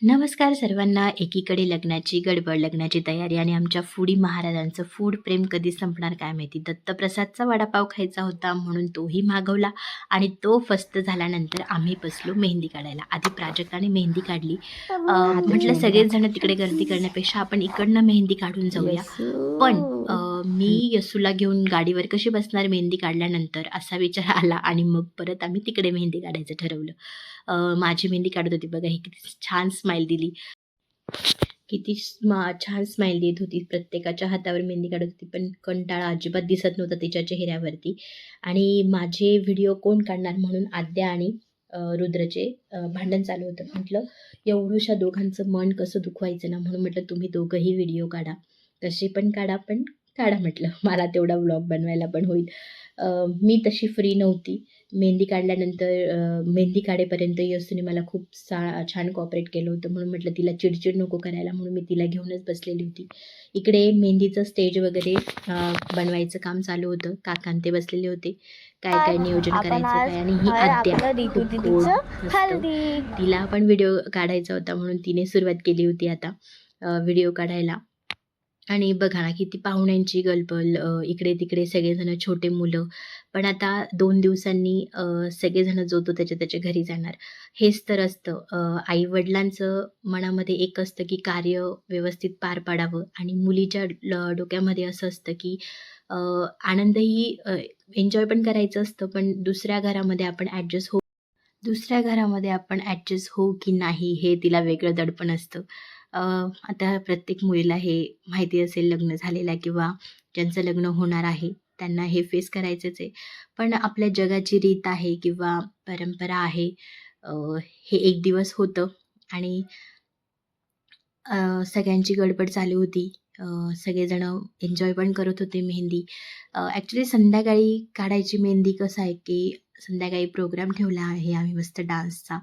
नमस्कार सर्वांना. एकीकडे लग्नाची गडबड, लग्नाची तयारी आणि आमच्या फूडी महाराजांचं फूड प्रेम कधी संपणार काय माहिती. दत्तप्रसादचा वडापाव खायचा होता म्हणून तोही मागवला आणि तो फस्त झाल्यानंतर आम्ही बसलो मेहंदी काढायला. आधी प्राजक्ताने मेहंदी काढली. म्हटलं सगळेच जण तिकडे गर्दी करण्यापेक्षा आपण इकडनं मेहंदी काढून जाऊया. पण मी यसूला घेऊन गाडीवर कशी बसणार मेहंदी काढल्यानंतर असा विचार आला आणि मग परत आम्ही तिकडे मेहंदी काढायचं ठरवलं. माझी मेहंदी काढत होती बघा, ही किती छान स्माईल दिली. किती छान स्माईल देत होती. प्रत्येकाच्या हातावर मेहंदी काढत होती, पण कंटाळा अजिबात दिसत नव्हता तिच्या चेहऱ्यावरती. आणि माझे व्हिडिओ कोण काढणार म्हणून आद्या आणि रुद्रचे भांडण चालू होतं. म्हटलं एवढ्याशा दोघांचं मन कसं दुखवायचं ना, म्हणून म्हटलं तुम्ही दोघंही व्हिडिओ काढा, कसे पण काढा, पण काढा म्हटलं, मला तेवढा व्लॉग बनवायला पण होईल. मी तशी फ्री नव्हती. मेहंदी काढल्यानंतर मेहंदी काढेपर्यंत यसूने मला खूप छान कॉपरेट केलं होतं, म्हणून म्हटलं तिला चिडचिड नको करायला, म्हणून मी तिला घेऊनच बसलेली होती. इकडे मेहंदीचं स्टेज वगैरे बनवायचं काम चालू होतं. काकां ते बसलेले होते, काय काय नियोजन करायचं काय. आणि ही आद्या खूप गोड मस्त, तिला पण व्हिडिओ काढायचा होता म्हणून तिने सुरुवात केली होती आता व्हिडिओ काढायला. आणि बघा ना किती पाहुण्यांची गलबल, इकडे तिकडे सगळेजण छोटे मुलं. पण आता 2 दिवसांनी सगळेजण जो तो त्याच्या त्याच्या घरी जाणार. हेच तर असतं. आई-वडिलांचं मनामध्ये एक असतं की कार्य व्यवस्थित पार पाडावं आणि मुलीच्या डोक्यामध्ये असं असतं की आनंदही एन्जॉय पण करायचं असतं, पण दुसऱ्या घरामध्ये आपण ॲडजस्ट होऊ की नाही हे तिला वेगळं दडपण असतं. आता प्रत्येक मुलीला हे माहिती असेल, लग्न झालेल्या किंवा ज्यांचं लग्न होणार आहे त्यांना हे फेस करायचंच आहे. पण आपल्या जगाची रीत आहे किंवा परंपरा आहे. अ, हे एक दिवस होतं आणि सगळ्यांची गडबड चालू होती. सगळेजण एन्जॉय पण करत होते मेहंदी. ॲक्च्युली संध्याकाळी काढायची मेहंदी. कसं आहे की संध्याकाळी प्रोग्राम ठेवला आहे आम्ही मस्त डान्सचा.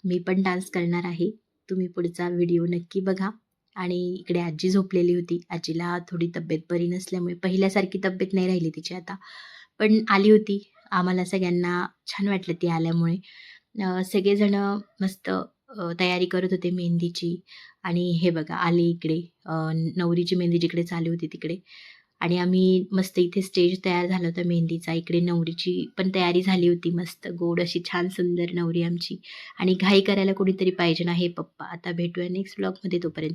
मी पण डान्स करणार आहे. तुम्ही पुढचा व्हिडिओ नक्की बघा. आणि इकडे आजी झोपलेली होती. आजीला थोडी तब्येत बरी नसल्यामुळे पहिल्यासारखी तब्येत नाही राहिली तिची आता. पण आली होती. आम्हाला सगळ्यांना छान वाटलं ती आल्यामुळे. सगळेजण मस्त तयारी करत होते मेहंदीची. आणि हे बघा आले इकडे नवरीची मेहंदी जिकडे चालू होती तिकडे. आणि आम्ही मस्त इथे स्टेज तयार झाला होता मेहंदीचा. इकडे नवरीची पण तयारी झाली होती मस्त गोड अशी छान सुंदर नवरी आमची. आणि घाई करायला कोणीतरी पाहिजे ना, हे पप्पा. आता भेटूया नेक्स्ट व्लॉगमध्ये, तोपर्यंत